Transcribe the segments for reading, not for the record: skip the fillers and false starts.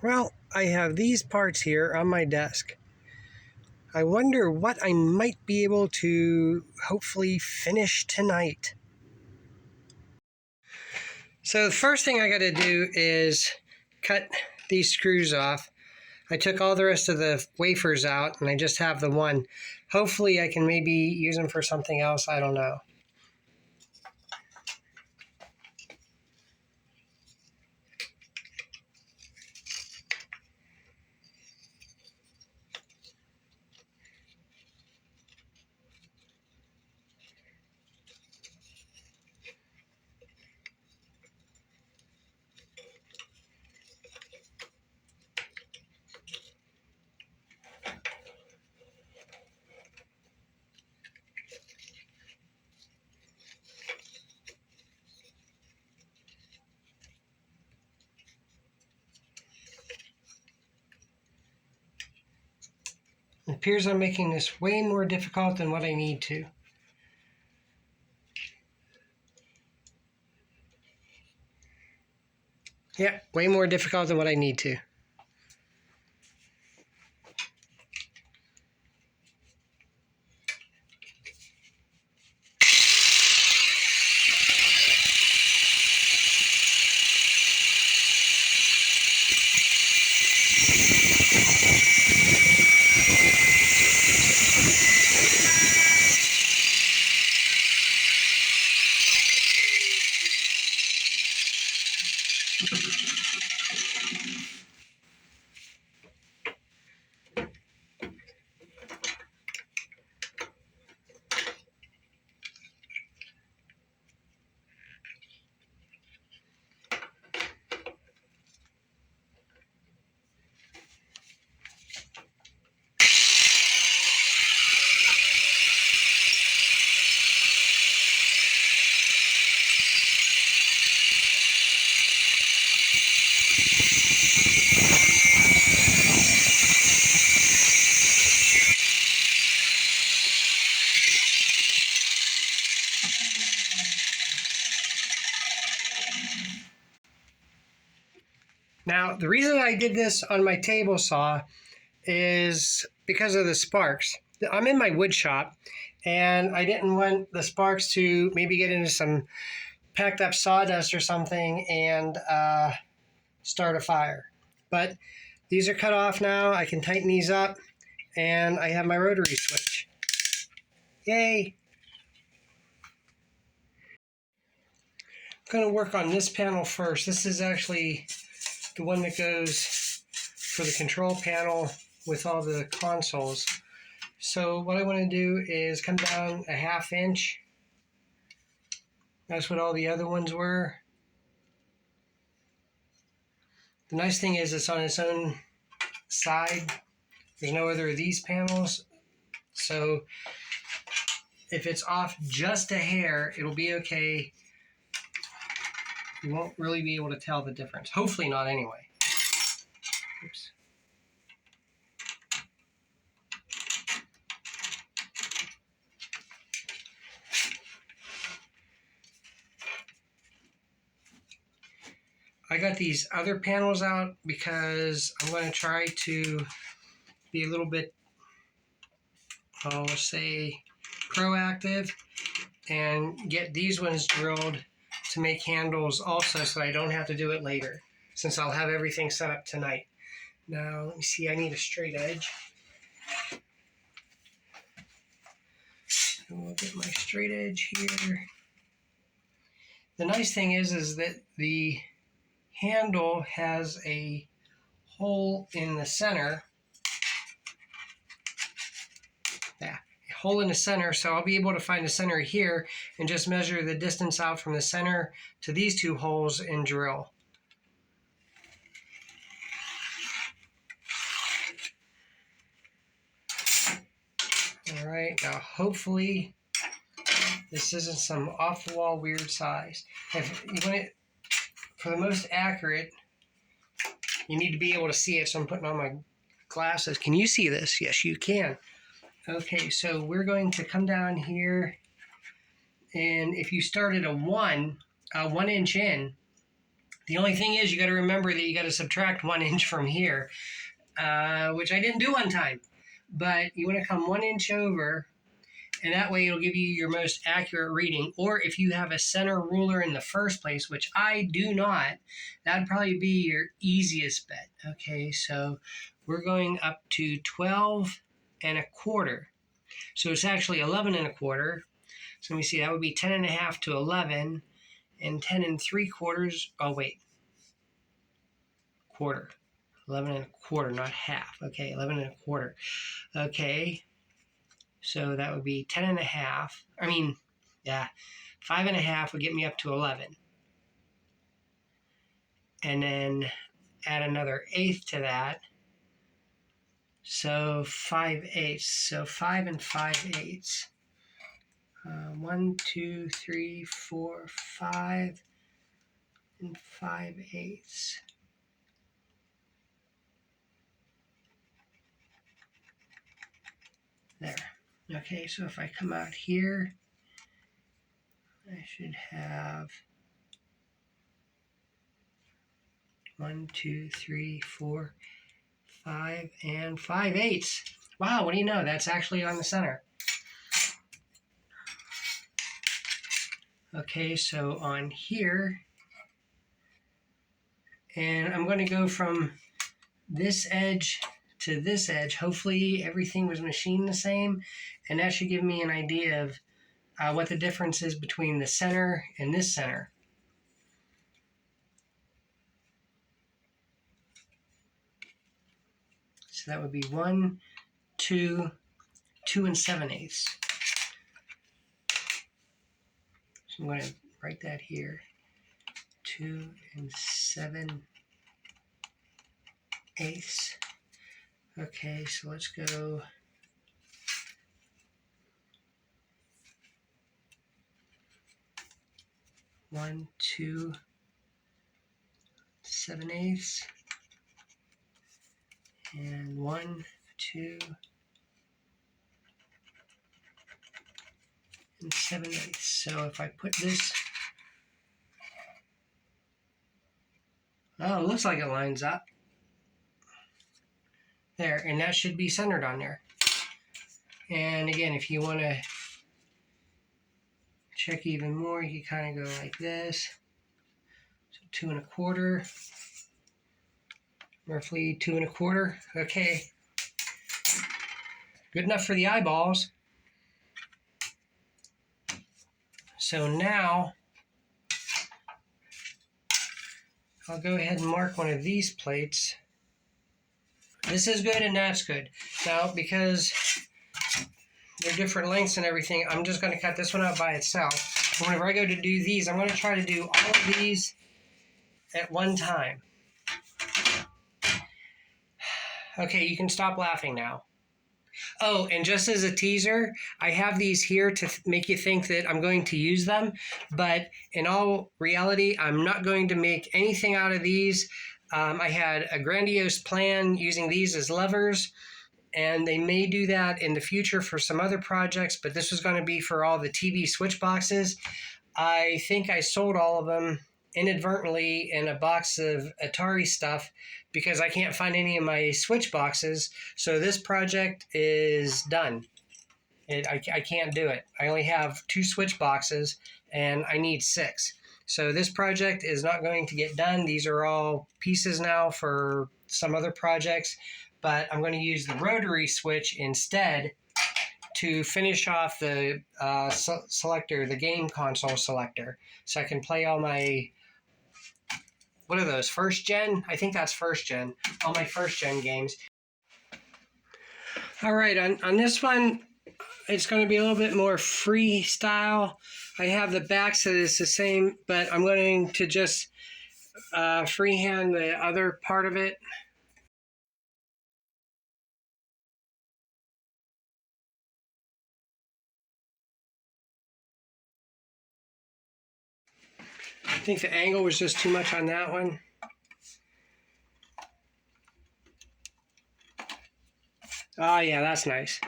Well, I have these parts here on my desk. I wonder what I might be able to hopefully finish tonight. So the first thing I got to do is cut these screws off. I took all the rest of the wafers out and I just have the one. Hopefully I can maybe use them for something else, I don't know. It appears I'm making this way more difficult than what I need to. Yeah, way more difficult than what I need to. Now, the reason I did this on my table saw is because of the sparks. I'm in my wood shop, and I didn't want the sparks to maybe get into some packed up sawdust or something and start a fire. But these are cut off now. I can tighten these up, and I have my rotary switch. Yay! I'm going to work on this panel first. This is actually the one that goes for the control panel with all the consoles. So what I want to do is come down a 1/2 inch. That's what all the other ones were. The nice thing is it's on its own side. There's no other of these panels. So if it's off just a hair, it'll be okay. You won't really be able to tell the difference. Hopefully not anyway. Oops. I got these other panels out because I'm going to try to be a little bit, I'll say, proactive and get these ones drilled to make handles also so I don't have to do it later, since I'll have everything set up tonight. Now, let me see, I need a straight edge. And we'll get my straight edge here. The nice thing is that the handle has a hole in the center. Yeah, a hole in the center, so I'll be able to find the center here and just measure the distance out from the center to these two holes and drill. All right, now hopefully this isn't some off-the-wall weird size. If you want it for the most accurate, you need to be able to see it, so I'm putting on my glasses. Can you see this? Yes, you can. Okay, so we're going to come down here, and if you start at a 1 inch in, The only thing is you got to remember that you got to subtract 1 inch from here, which I didn't do one time. But you want to come 1 inch over, and that way it'll give you your most accurate reading. Or if you have a center ruler in the first place, which I do not, that'd probably be your easiest bet. Okay, so we're going up to 12 1/4. So it's actually 11 1/4. So let me see, that would be 10 1/2 to 11, and 10 3/4. Oh, wait, quarter. 11 1/4, not half. Okay, 11 1/4. Okay, so that would be 10 1/2. I mean, yeah, 5 1/2 would get me up to 11. And then add another eighth to that. So 5/8. So 5 5/8. 1, 2, 3, 4, 5 5/8. There. Okay, so if I come out here, I should have 1, 2, 3, 4, 5, and 5/8. Wow, what do you know? That's actually on the center. Okay, so on here, and I'm going to go from this edge to this edge. Hopefully everything was machined the same, and that should give me an idea of what the difference is between the center and this center. So that would be 1, 2, 2 7/8. So I'm going to write that here. 2 7/8. Okay, so let's go. One, 2 7/8, and 1, 2 7/8. So if I put this, oh, it looks like it lines up there, and that should be centered on there. And again, if you want to check even more, you kind of go like this. So 2 1/4, roughly 2 1/4. Okay, good enough for the eyeballs. So now I'll go ahead and mark one of these plates. This is good and that's good. Now, because they're different lengths and everything, I'm just going to cut this one out by itself. Whenever I go to do these, I'm going to try to do all of these at one time. Okay, you can stop laughing now. Oh, and just as a teaser, I have these here to make you think that I'm going to use them, but in all reality, I'm not going to make anything out of these. I had a grandiose plan using these as levers, and they may do that in the future for some other projects, but this was going to be for all the TV switch boxes. I think I sold all of them inadvertently in a box of Atari stuff because I can't find any of my switch boxes. So this project is done. I can't do it. I only have 2 switch boxes and I need 6. So this project is not going to get done. These are all pieces now for some other projects, but I'm going to use the rotary switch instead to finish off the selector, the game console selector, so I can play all my, what are those, first gen? I think that's first gen, all my first gen games. All right, on this one, it's going to be a little bit more freestyle. I have the backs that is the same, but I'm going to just freehand the other part of it. I think the angle was just too much on that one. Oh yeah, that's nice.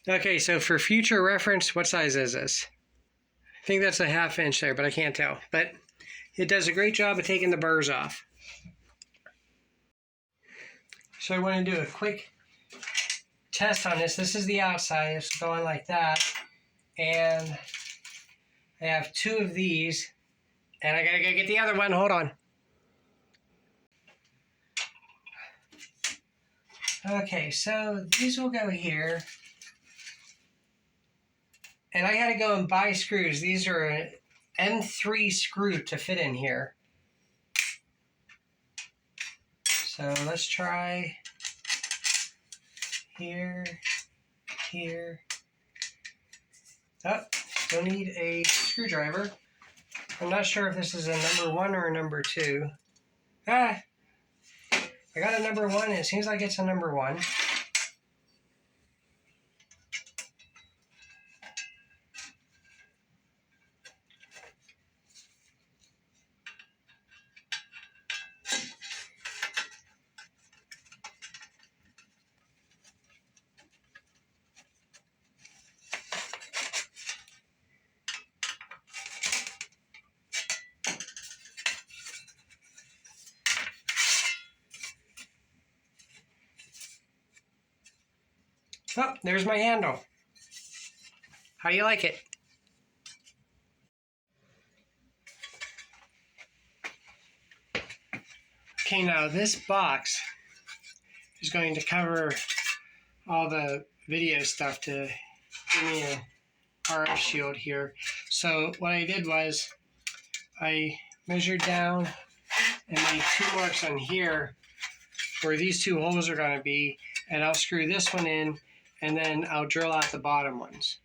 Okay, so for future reference, what size is this? think that's a 1/2 inch there, but I can't tell. But it does a great job of taking the burrs off. So I want to do a quick test on this. This is the outside. It's going like that. And I have 2 of these. And I gotta go get the other one. Hold on. Okay, so these will go here. And I gotta go and buy screws. These are an M3 screw to fit in here. So let's try here, here. Oh, still need a screwdriver. I'm not sure if this is a number 1 or a number 2. I got a number 1. It seems like it's a number 1. Oh, there's my handle. How do you like it? Okay, now this box is going to cover all the video stuff to give me a RF shield here. So what I did was I measured down and made 2 marks on here where these 2 holes are going to be, and I'll screw this one in, and then I'll drill out the bottom ones.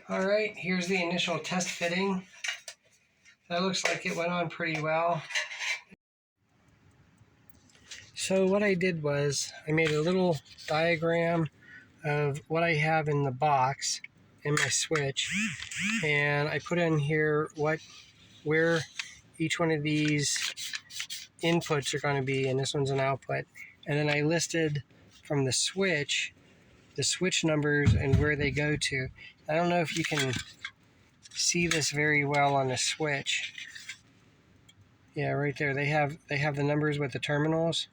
All right, here's the initial test fitting. That looks like it went on pretty well. So what I did was I made a little diagram of what I have in the box in my switch, and I put in here where each one of these inputs are going to be, and this one's an output. And then I listed from the switch numbers and where they go to. I don't know if you can see this very well on the switch. Yeah, right there. They have the numbers with the terminals.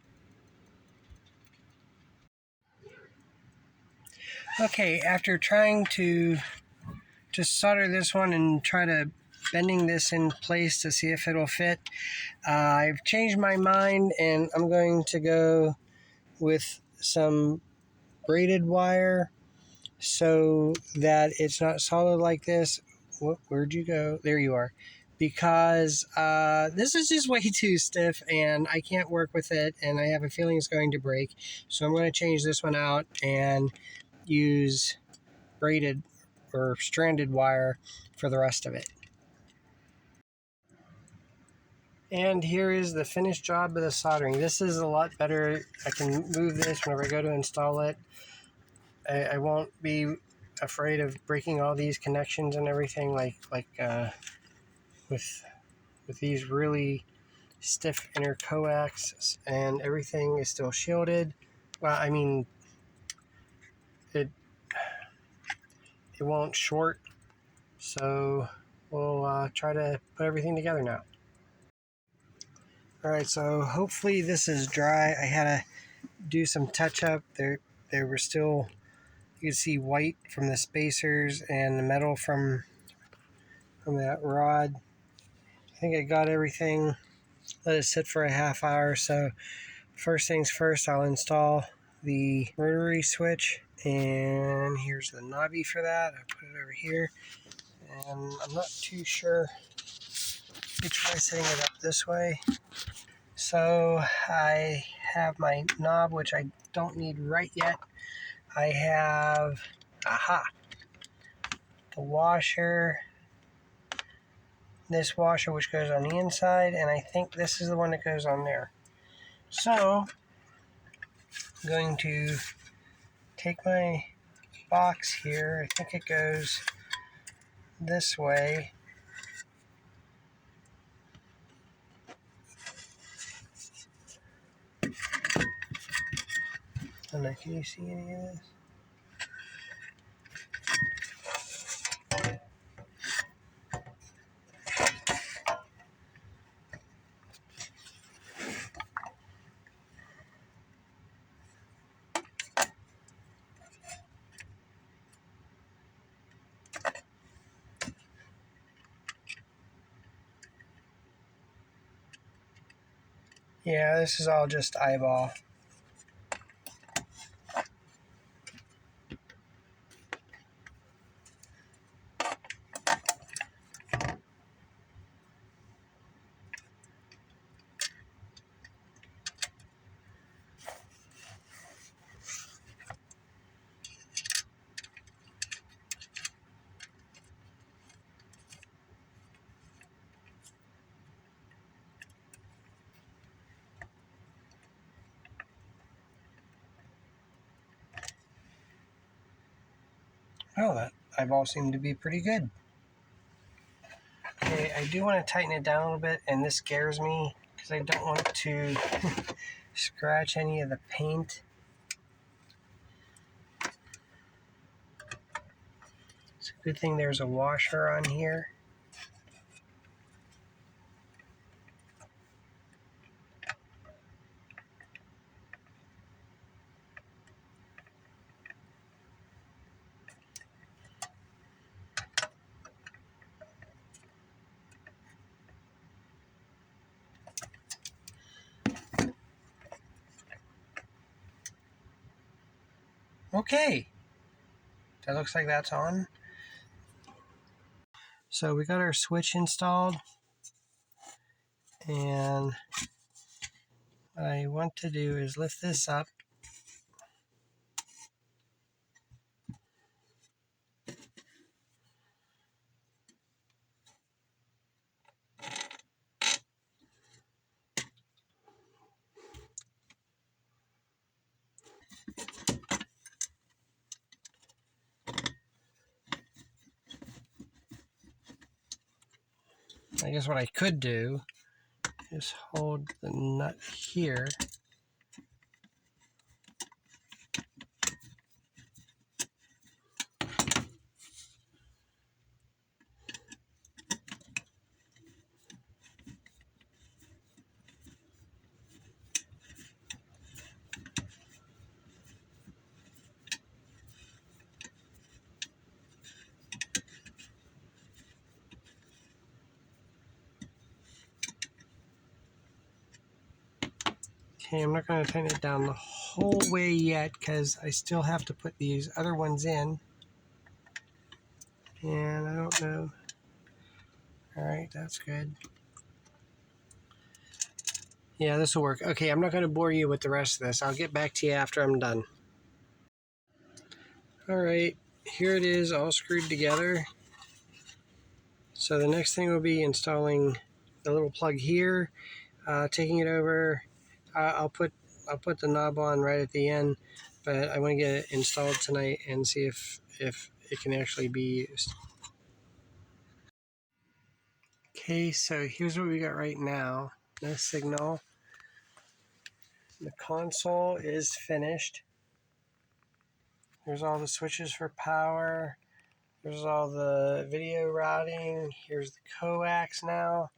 Okay, after trying to solder this one and try to bending this in place to see if it'll fit, I've changed my mind and I'm going to go with some braided wire so that it's not solid like this. Where'd you go? There you are. Because this is just way too stiff and I can't work with it, and I have a feeling it's going to break. So I'm going to change this one out and use braided or stranded wire for the rest of it. And here is the finished job of the soldering. This is a lot better. I can move this whenever I go to install it. I won't be afraid of breaking all these connections and everything like with these really stiff inner coax, and everything is still shielded. Well, I mean, it won't short, so we'll try to put everything together now. All right, so hopefully this is dry. I had to do some touch up. There were still, you can see white from the spacers and the metal from that rod. I think I got everything. Let it sit for a half hour. So first things first, I'll install the rotary switch, and here's the knobby for that. I put it over here, and I'm not too sure. Let me try setting it up this way. So I have my knob, which I don't need right yet. I have, the washer, this washer which goes on the inside, and I think this is the one that goes on there. So I'm going to take my box here. I think it goes this way. And then, can you see any of this? Yeah, this is all just eyeball. Oh, that eyeball seemed to be pretty good. Okay, I do want to tighten it down a little bit, and this scares me because I don't want to scratch any of the paint. It's a good thing there's a washer on here. Okay, that looks like that's on. So we got our switch installed, and what I want to do is lift this up. I guess what I could do is hold the nut here. Okay, I'm not going to tighten it down the whole way yet because I still have to put these other ones in. And I don't know. Alright, that's good. Yeah, this will work. Okay, I'm not going to bore you with the rest of this. I'll get back to you after I'm done. Alright, here it is all screwed together. So the next thing will be installing the little plug here, taking it over. I'll put the knob on right at the end, but I want to get it installed tonight and see if it can actually be used. Okay, so here's what we got right now. No signal. The console is finished. There's all the switches for power. There's all the video routing. Here's the coax now.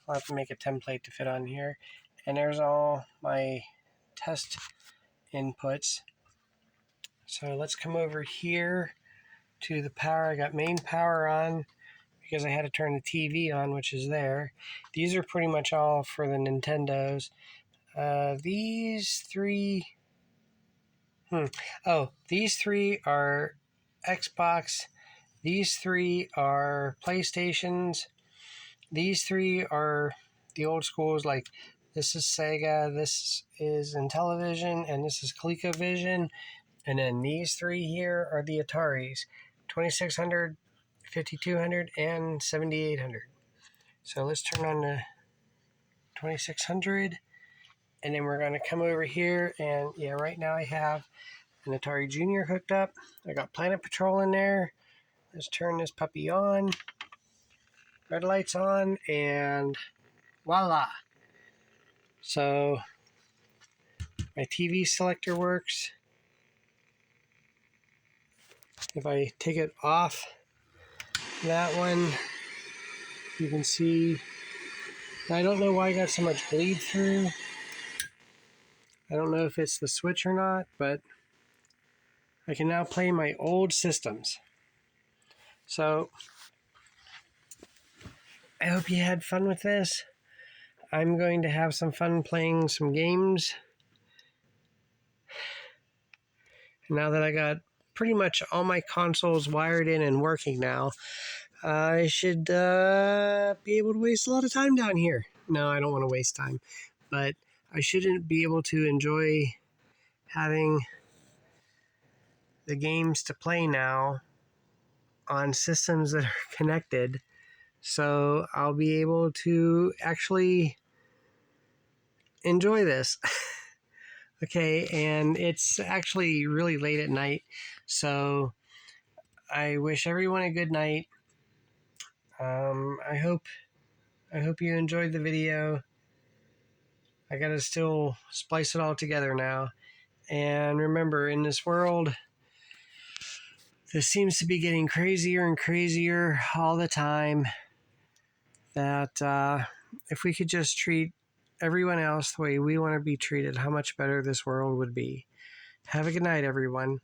I'll have to make a template to fit on here. And there's all my test inputs. So let's come over here to the power. I got main power on because I had to turn the TV on, which is there. These are pretty much all for the Nintendos. These three Oh, these three are Xbox. These three are PlayStations. These three are the old schools. Like this is Sega, this is Intellivision, and this is ColecoVision. And then these three here are the Ataris, 2600, 5200, and 7800. So let's turn on the 2600, and then we're going to come over here. And yeah, right now I have an Atari Junior hooked up. I got Planet Patrol in there. Let's turn this puppy on. Red lights on, and voila. So my TV selector works. If I take it off that one, you can see, I don't know why I got so much bleed through. I don't know if it's the switch or not, but I can now play my old systems. So I hope you had fun with this. I'm going to have some fun playing some games. Now that I got pretty much all my consoles wired in and working now, I should be able to waste a lot of time down here. No, I don't want to waste time, but I shouldn't be able to enjoy having the games to play now on systems that are connected. So I'll be able to actually enjoy this. Okay, and it's actually really late at night, so I wish everyone a good night. I hope you enjoyed the video. I gotta still splice it all together now. And remember, in this world, this seems to be getting crazier and crazier all the time. That if we could just treat everyone else the way we want to be treated, how much better this world would be. Have a good night, everyone.